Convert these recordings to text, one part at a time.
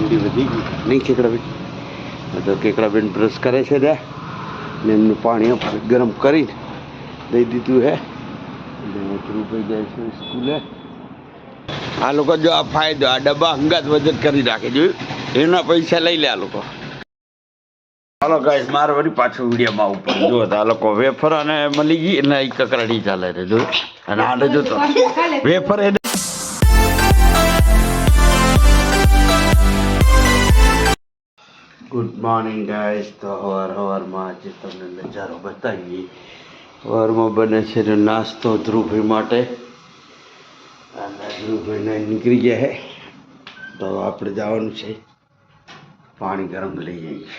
ઠંડી વધી ગઈ નહીં કેકડાબેન? તો કેકડાબેન બ્રશ કરે છે ત્યાં ને એમનું પાણી ગરમ કરીને દઈ દીધું હે અને ધ્રુવભાઈ જાય છે સ્કૂલે. આ લોકો જો આ ફાયદો આ ડબ્બા હંગાત વજન કરી રાખે જોયું, એના પૈસા લઈ લે આ લોકો. હાલો ગાઈસ, મારે વળી પાછું વિડીયોમાં ઉપર જો આ લોકો વેફર અને મળી ગઈ એટલે એક કકરાડી ચાલે છે જો. અને આને જો તો વેફર એ ગુડ મોર્નિંગ ગાઈસ. તો હવારમાં આજે તમને નજારો બતાવીએ. સવારમાં બને છે નાસ્તો ધ્રુવભાઈ માટે અને ધ્રુવભાઈને નીકળી ગયા છે તો આપણે જવાનું છે પાણી ગરમ લઈ જઈએ.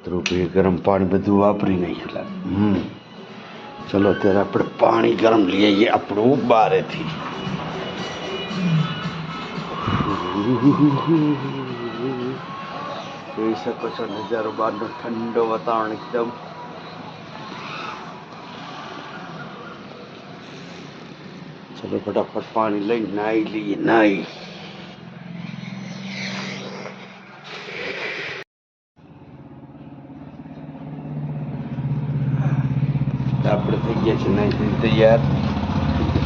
ધ્રુવભાઈ ગરમ પાણી બધું વાપરી નહીં એટલે ચલો અત્યારે આપણે પાણી ગરમ લઈ આવીએ આપણું બારેથી. જોઈ શકો છો નજારો બહારનો ઠંડો વાતાવરણ એકદમ. ચલો ફટાફટ પાણી લઈને નાહી લઈએ. આપણે થઈ ગયા છે નાહી તૈયાર.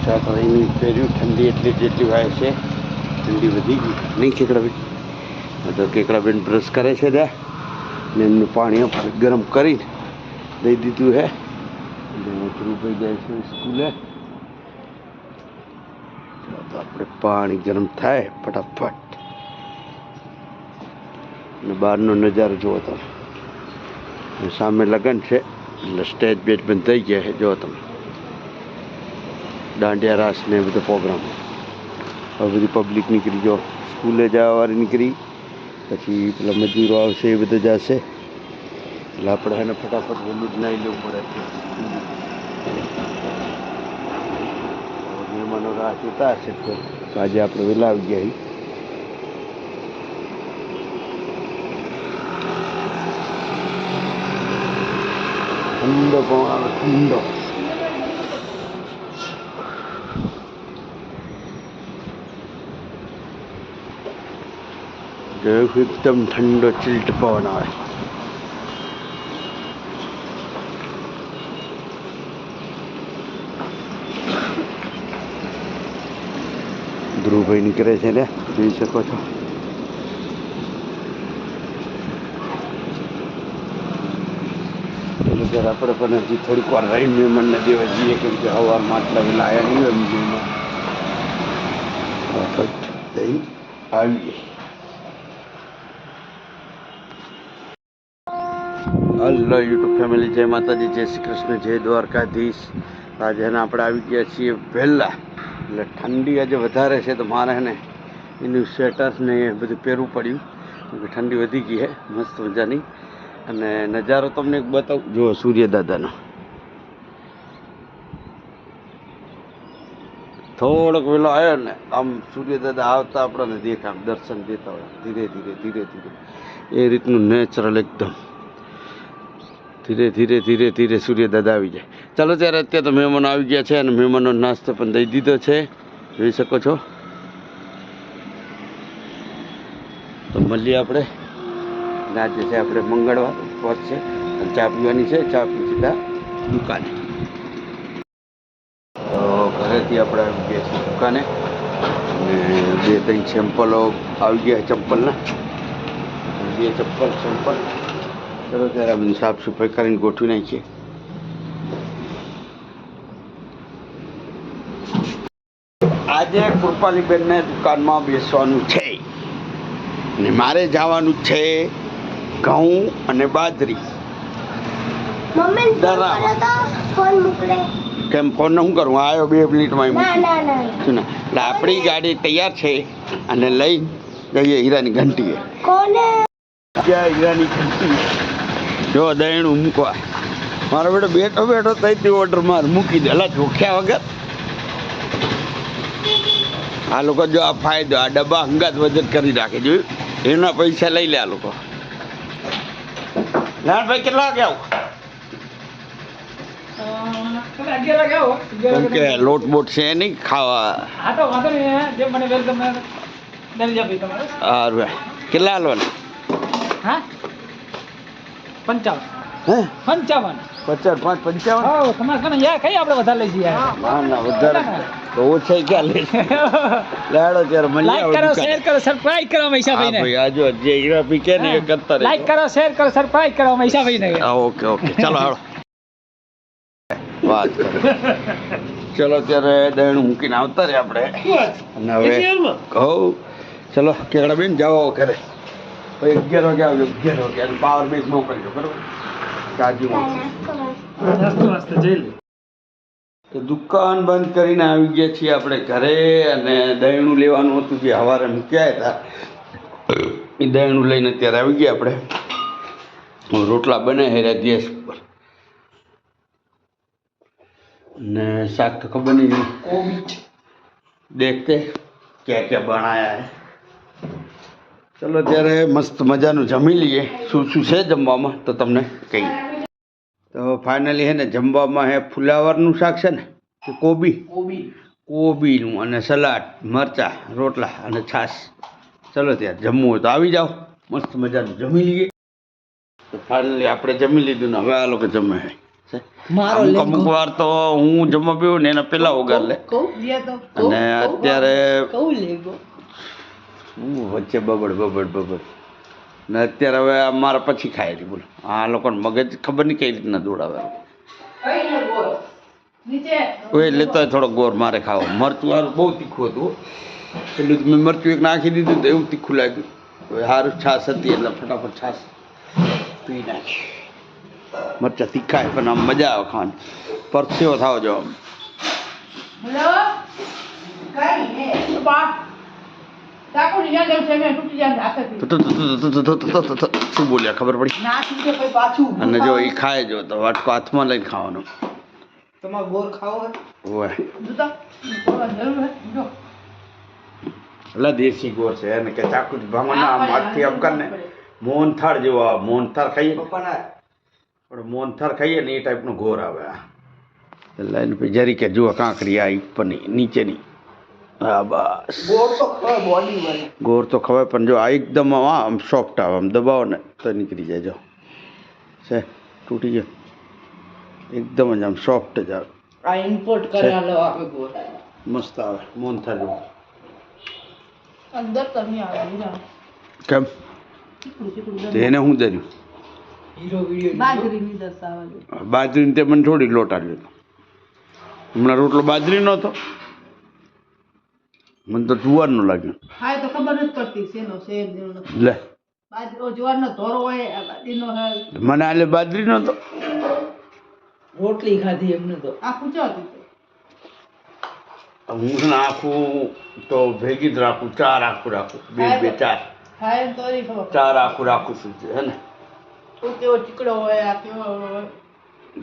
શર્ટ લઈને પહેર્યું. ઠંડી એટલી જેટલી હોય છે, ઠંડી વધી ગઈ નહીં કેકડાબેન? તો કેકડાબેન બ્રશ કરે છે ત્યાં ને એમનું પાણી ગરમ કરીને દઈ દીધું હે અને ધ્રુવભાઈ જાય છે સ્કૂલે. તો આપણે પાણી ગરમ થાય ફટાફટ અને બહારનો નજારો જુઓ તમે. સામે લગ્ન છે એટલે સ્ટેજ બેજ બંધ થઈ ગયા છે જુઓ તમે. દાંડિયા રાસ ને બધો પ્રોગ્રામ. હવે બધી પબ્લિક નીકળી જો સ્કૂલે જવાવાળી નીકળી, પછી પેલા મજૂરો આવશે એ બધા જશે એટલે આપણે એને ફટાફટ વહેલું જ નાહી લેવું પડે. મહેમાનો રાહ જોતા હશે તો આજે આપણે વહેલા આવી ગયા. ઠંડો પણ આવે ઠંડો. એકદમ ઠંડો ચિલ્ડ પવન આવે. ધ્રુવભાઈ નીકળે છે ને જોઈ શકો છો. એટલે ત્યારે આપણે પણ હજી થોડીક વાર રહીને મહેમાનને દેવા જઈએ કેમ કે સવારમાં આટલા વહેલા આવ્યા નહીં હોય મ્યુઝિયમમાં. દઈ આવીએ. હલો યુટ્યુબ ફેમિલી, જય માતાજી, જય શ્રી કૃષ્ણ, જય દ્વારકાધીશ. આજે એને આપણે આવી ગયા છીએ વહેલા એટલે ઠંડી આજે વધારે છે તો મારે ને એનું સ્વેટર્સ ને એ બધું પહેરવું પડ્યું કેમકે ઠંડી વધી ગઈ છે મસ્ત મજાની. અને નજારો તમને એક બતાવું જુઓ સૂર્યદાદાનો. થોડોક વહેલો આવ્યો ને આમ સૂર્યદાદા આવતા આપણને દેખાય, દર્શન દેતા હોય ધીરે ધીરે એ રીતનું નેચરલ એકદમ. ધીરે ધીરે સૂર્યદાદા આવી જાય. ચાલો ત્યારે અત્યારે તો મહેમાનો આવી ગયા છે અને મહેમાનો નાસ્તો પણ દઈ દીધો છે જોઈ શકો છો. તો મળીએ આપણે. આજે છે આપણે મંગળવાર, ઉપવાસ છે અને ચા પીવાની છે. ચા પી સીધા દુકાને. તો ઘરેથી આપણે આવી ગયા છીએ દુકાને અને 2-3 સેમ્પલો આવી ગયા ચપ્પલના. 2 સેમ્પલ. ચલો ત્યારે આ બધું સાફ સફાઈ કરીને ગોઠવી નાખીએ. આજે કૃપાલીબેનને દુકાનમાં બેસવાનું છે અને મારે જવાનું છે ઘઉં અને બાજરી. કેમ ફોન શું કરું? આવ્યો 2 મિનિટમાં. એટલે આપણી ગાડી તૈયાર છે અને લઈને જઈએ હીરાની ઘંટીએ. હીરાની ઘંટી જો દહીણું મૂકવા. મારો બેટો તઈથી ઓર્ડર માર મૂકી દે અલા જોખ્યા વગર. આ લોકો જો આ ફાયદો આ ડબ્બા હંગાત વજન કરી રાખે જોયું, એના પૈસા લઈ લે આ લોકો. નાનભાઈ કેટલા વાગે આવું? કેમ કે લોટ બોટ છે નહીં ખાવા. દરિયાભાઈ તમારે સારું ભાઈ કેટલા હાલવાના હા 55 હે 55 50 5 55 હા તમારે કને યા કઈ આપણે વધારે લઈ જઈએ ના ના વધારે તો ઓછા ક્યાં લે લાડો ત્યારે મને લાઈક કરો શેર કરો સબસ્ક્રાઇબ કરો મહેશાભાઈ ને ભાઈ આજો જે હીરા પીકે ને એ કરતા રહે લાઈક કરો શેર કરો સબસ્ક્રાઇબ કરો મહેશાભાઈ ને ઓકે ઓકે ચાલો હાલો વાત કરો ચલો ત્યારે દહીં મૂકીને આવતા રહે આપણે અને હવે કહું ચલો કેકડા બેન જાઓ ઘરે પછી 11 વાગે આવજો 11 વાગે અને પાવર બેંક મોકલજો બરાબર ચાર્જિંગ તો દુકાન બંધ કરીને આવી ગયા છીએ આપણે ઘરે અને દહીંનું લેવાનું હતું જે સવારે મૂક્યા હતા એ દહીંનું લઈને અત્યારે આવી ગયા આપણે રોટલા બને હેર્યા ગેસ પર ને શાક તો ખબર નહીં દેખતે ક્યાં ક્યાં બનાયા હે ચલો ત્યારે મસ્ત મજાનું જમી લઈએ શું શું છે જમવામાં તો તમને કહી તો ફાઇનલી હે ને જમવામાં હે ફુલાવરનું શાક છે ને કે કોબીનું અને સલાડ મરચાં રોટલા અને છાશ ચલો ત્યારે જમવું હોય તો આવી જાઓ મસ્ત મજાનું જમી લઈએ તો ફાઇનલી આપણે જમી લીધું ને હવે આ લોકો જમે છે અમુક વાર તો હું જમવા પીવું ને એના પહેલા વગાર લે અને અત્યારે વચ્ચે બબડ ને અત્યારે હવે મારા પછી ખાય છે બોલો આ લોકોને મગજ ખબર નહીં કઈ રીતના દોડાવે ઓય લેતો થોડો ગોર મારે ખાવો મરચું વાળું બહુ તીખું હતું એટલું મેં મરચું એક નાખી દીધું તો એવું તીખું લાગ્યું હવે સારું છાશ હતી એટલે ફટાફટ છાશ પી નાખી મરચાં તીખાય પણ આમ મજા આવે ખાવાની પરસેવો થાવ જો શું બોલ્યા ખબર પડી અને જો એ ખાય જો તો વાટકો હાથમાં લઈને ખાવાનો તમારે ગોર ખાવો હોય એટલે દેશી ગોર છે એને કે ચાકુથી ભાંગવાના આમ હાથથી આમ કરીને મોહનથાળ જેવો આવે મોહનથાળ ખાઈએ પણ મોહનથાળ ખાઈએ ને એ ટાઈપનો ગોર આવે એટલે એને પછી જરી કે જુઓ કાંકરી આ ઉપરની નીચેની હા બસ ગોર તો ખવાય પણ જો આ એકદમ આમ સોફ્ટ આવે આમ દબાવો ને તો નીકળી જાય જો છે તૂટી ગયો એકદમ જ આમ સોફ્ટ જ આવે આ ઇમ્પોર્ટ કરેલો આવે ગોર મસ્ત આવે મોહનથાળ જેવો અંદર તમે આવે કેમ એને હું ધર્યું હીરો વિડિયો બાજરીની દર્શાવે બાજરીને તે મને થોડી લોટ આવ્યો હમણાં રોટલો બાજરીનો હતો મને તો જુવારનો લાગ્યો હા તો ખબર જ પડતી શેનો છે લે બાજરો જુવારનો ધોરો હોય આ બાજરીનો મને આલે બાજરીનો હતો રોટલી ખાધી એમને તો આખું ચા હતું હું છે ને આખું તો ભેગી જ રાખું ચાર આખું રાખું બે ચાર ખાય તો નહીં ખબર ચાર આખું રાખું છું હે ને કેવો ચીકડો હોય આ કેવો હોય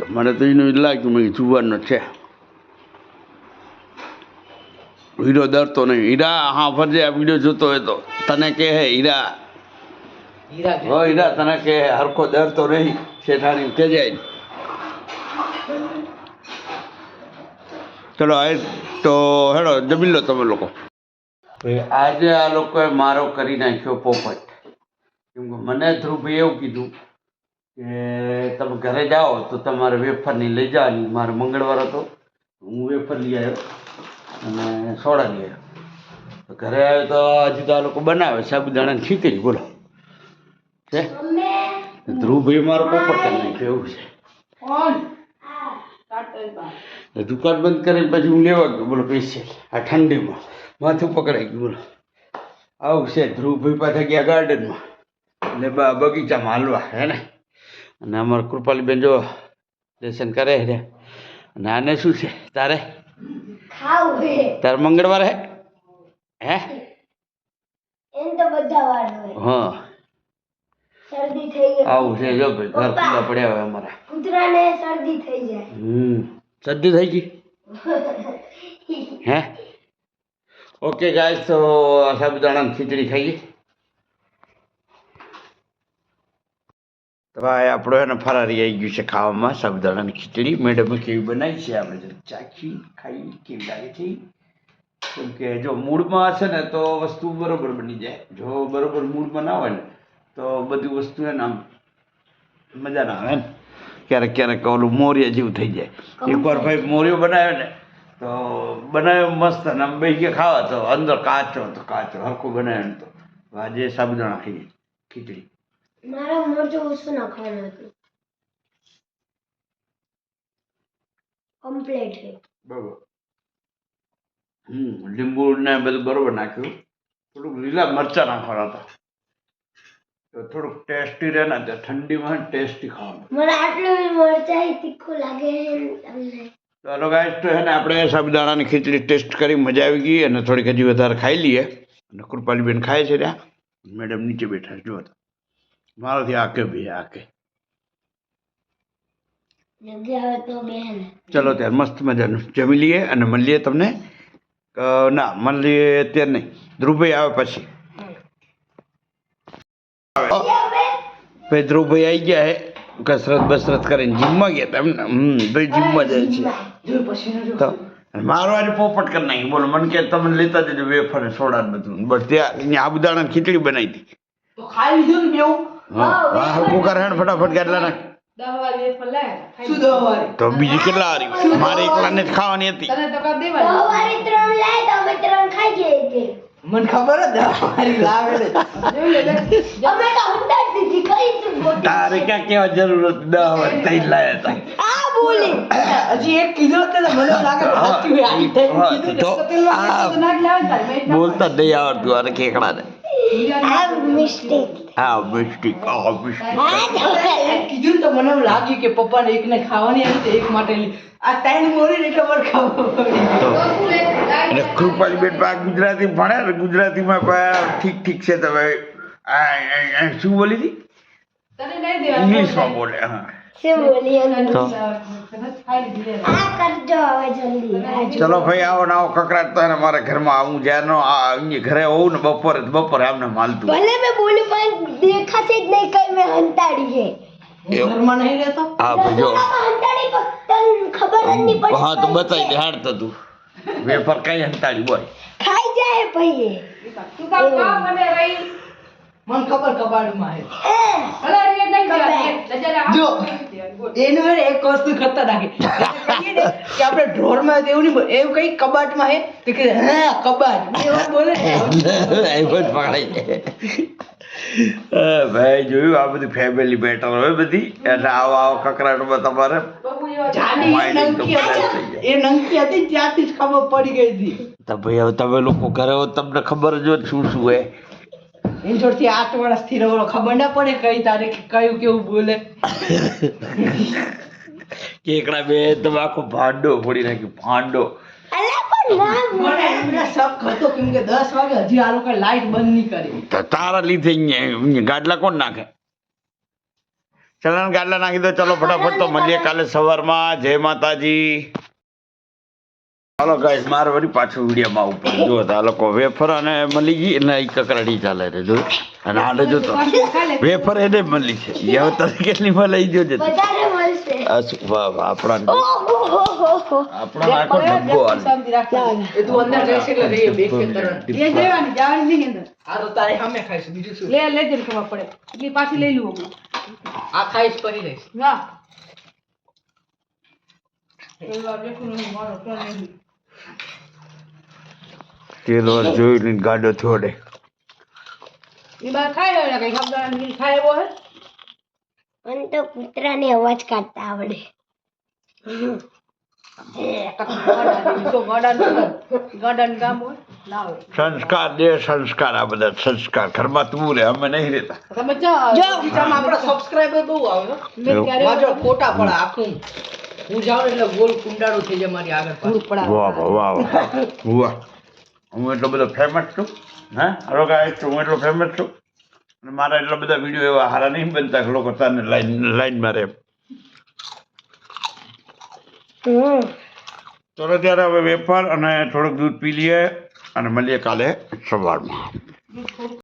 મને તો એનું લાગ્યું મેં જુવારનો છે હીરો ડરતો નહીં હીરા હા ફરજે આ વિડીયો જોતો હોય તો તને કહે હીરા હો હીરા તને કહે હરખો ડરતો નહીં શેઠાણી કે જાય ચલો આ તો હેડો જમી લો તમે લોકો આજે આ લોકોએ મારો કરી નાખ્યો પોપટ કેમ કે મને ધ્રુવભાઈ એવું કીધું કે તમે ઘરે જાઓ તો તમારે વેફરની લઈ જવાની મારો મંગળવાર હતો હું વેફર લઈ આવ્યો અને સોડા લઈ આવ્યો તો ઘરે આવ્યો તો હજી તો આ લોકો બનાવે સાબુદાણાની ખીચડી બોલો છે ધ્રુવભાઈ મારો પોપટ કરી નાખ્યો એવું છે દુકાન બંધ કરીને પછી હું લેવા ગયો બોલો પૈસે આ ઠંડીમાં માથું પકડાઈ ગયું બોલો આવું છે ધ્રુવભાઈ પાછા ગયા ગાર્ડનમાં એટલે બગીચામાં હાલવા હે ને અને અમારા કૃપાલીબેન જો લેસન કરે છે અને આને શું છે તારે તારે મંગળવાર હે હે હા શરદી થઈ ગઈ આવું છે જો ભાઈ ઘર ખુલ્લા પડ્યા હોય અમારા કૂતરાને શરદી થઈ જાય શરદી થઈ ગઈ હે ઓકે ગાઈસ તો સાબુદાણાની ખીચડી ખાઈએ તો ભાઈ આપણો એને ફરારી આવી ગયું છે ખાવામાં સાબુદાણાની ખીચડી મેડમે કેવી બનાવી છે આપણે ચાખી ખાઈ કેવી લાગે છે કેમ કે જો મૂડમાં હશે ને તો વસ્તુ બરોબર બની જાય, જો બરોબર મૂડમાં ના હોય ને તો બધી વસ્તુ છે ને આમ મજા ના આવે ને. ક્યારેક ક્યારેક ઓલું મોરિયા જેવું થઈ જાય. એકવાર ભાઈ મોરિયો બનાવ્યો ને તો બનાવ્યો મસ્ત અને આમ બેસી ગયા ખાવા તો અંદર કાચો તો કાચો હરખું બનાવ્યો ને તો આજે સાબુદાણા ખાઈ ખીચડી. મારા મરચું ઓછું નાખવાનું હતું. કમ્પ્લીટ છે. બરોબર. લીંબુ ને બધું બરોબર નાખ્યું. થોડુંક લીલા મરચાં નાખવાના હતા તો થોડુંક ટેસ્ટી રહે ને તો ઠંડીમાં ટેસ્ટી ખાવાનું. મને આટલું મરચાઈ તીખું લાગે છે તમને. ચાલો ગાઈસ તો હે ને આપણે સાબુદાણાની ખીચડી ટેસ્ટ કરી મજા આવી ગઈ અને થોડીક હજી વધારે ખાઈ લઈએ. અને કૃપાલીબેન ખાય છે ત્યાં, મેડમ નીચે બેઠા છે. જો તો મારાથી આકે ભાઈ આકે. જગ્યા હોય તો બેન. ચલો ત્યારે મસ્ત મજાનું જમી લઈએ અને મળીએ તમને. ના મળીએ અત્યારે નહીં, ધ્રુવભાઈ આવે પછી. ભાઈ ધ્રુવભાઈ આવી ગયા હે કસરત બસરત કરીને જીમમાં ગયા હતા એમને. ભાઈ જીમમાં જાય છે તો મારો આજે પોપટ કરી નાખી. બોલો મને કે તમે લેતા જજો વેફર સોડા બધું. બસ ત્યાં અહીંયા સાબુદાણાની ખીચડી બનાવી હતી. તો ખાઈ લીધું ને બેવું. હા હરકું કર હેડ ફટાફટ કેટલા નાખ. 10 વાળી વેફર લાય. શું 10 વાળી? તો બીજી કેટલા હારી મારે એકલાને જ ખાવાની હતી. તને તો કર દેવાની. સવારે 3 લાય તો અમે 3 ખાઈ જઈએ કે. મને ખબર જ 10 વાળી લાવે ને. અમે તો હંતાડ દીધી કઈ તું બોલી. તારે ક્યાં કેવા જરૂર હતી? 10 વાર તઈ લાયા હતા. આ બોલી. હજી એક કીધું તો મને લાગે સાચું હે. આ કીધું તો તેલમાં નાખ લાવે તાર મેં બોલતા જ નહીં આવડતું અરે કેકડાને. આ મિસ્ટેક. હા મિસ્ટેક. કીધું તો મને એમ લાગ્યું કે પપ્પાને એકને ખાવાની હતી તો એક માટે આ ટાઈમ મોરી ને એટલે મને ખબર પડી. અને કૃપાલીબેન પા ગુજરાતી ભણે ને ગુજરાતીમાં ઠીક ઠીક છે તમે શું બોલી હતી? તને નહીં દેવા ઇંગ્લિશમાં બોલે. હા શું બોલી તો આ કરજો હવે જલ્દી. ચલો ભાઈ આવો ને આવો કકડાટ તો મારે ઘરમાં આવું જ્યારનો અહીંયા ઘરે હોઉં ને બપોરે આમને માલતું. ભલે મેં બોલ્યું પણ દેખાશે જ નહીં કઈ મેં હંતાડી છે. ઘરમાં નહીં રહેતો. હા ભાઈ જો હંતાડી પણ તને ખબર જ નહીં પડી. હા તો બતાવી દે હાડતો તું વેફર કઈ હંતાડી બોય ખાઈ જાય ભાઈ. તું કામ મને રહી મને ખબર કબાડમાં હે. અરે એ નહીં દેવા. જો એનું હે એક વસ્તુ ખતર નાખી કહીએ ને કે આપણે ડ્રોરમાં એવું નહીં બોલે એવું કઈ કબાટમાં હે તો કે હા કબાટ એવું બોલે ભાઈ જોયું આ બધી ફેમિલી બેટર હોય બધી એટલે આવો કકરાટમાં તમારે એ નંકી હતી ત્યાંથી જ ખબર પડી ગઈ હતી. તો ભાઈ હવે તમે લોકો ઘરે હો તમને ખબર જ હોય શું શું હે. એની જોડથી 8 વર્ષથી રહો ખબર ના પડે કઈ તારીખ કયું કેવું બોલે. કેકડા બે તમે આખો ભાંડો ફોડી નાખ્યો ભાંડો. અલા પણ ના મને એમને શક હતો કેમ કે 10 વાગે હજી આ લોકો લાઈટ બંધ નહીં કરી. તો તારા લીધે અહીંયા ગાડલા કોણ નાખે? ચલો ગાડલા નાખી દો. ચલો ફટાફટ તો મળીએ કાલે સવારમાં. જય માતાજી. હાલો ગાઈસ મારે વળી પાછું વિડીયોમાં ઉપર જો આ લોકો વેફર અને મળી ગઈ અને કકરાડી ચાલે છે જો. અને આને જો તો વેફર એને મળી છે હવે તને કેટલી માં લઈ ગયો છે વધારે મળશે. વાહ વાહ આપણા ઓહો આખો ડબ્બો હાલે. શાંતિ રાખ. એ તું અંદર જઈશ એટલે રે બે ખેતર એ દેવાની જવાની નહીં અંદર. આ તો તારે સામે ખાઈશ બીજું શું લે લે જઈને ખબર પડે એટલી પાછી લઈ લઉં હું. આ ખાઈશ પછી લઈશ ના પેલા દેખું નહીં મારો તો નહીં તેલ વાર જોઈને ગાડો થોડે એ બાર ખાઈ રહ્યો કઈ ખબર નહીં ખાય એવો હે. મને તો કૂતરાને અવાજ કાઢતા આવડે. સંસ્કાર દે સંસ્કાર. આ બધા સંસ્કાર ઘરમાં તું રે અમે નહીં રહેતા. સબસ્ક્રાઇબર બહુ આવે મારા ફોટા પડે આખું હું જાઉં એટલે ગોલ કુંડાળું થઈ જાય મારી આગળ પાછળ. વાહ વાહ વાહ. હું એટલો બધો ફેમસ છું. હા હલો ગાઈસ હું એટલો ફેમસ છું અને મારા એટલા બધા વિડીયો એવા હારા નહીં બનતા કે લોકો તને લાઈનમાં રહે. ચલો ત્યારે હવે વેફર અને થોડુંક દૂધ પી લઈએ અને મળીએ કાલે સવારમાં.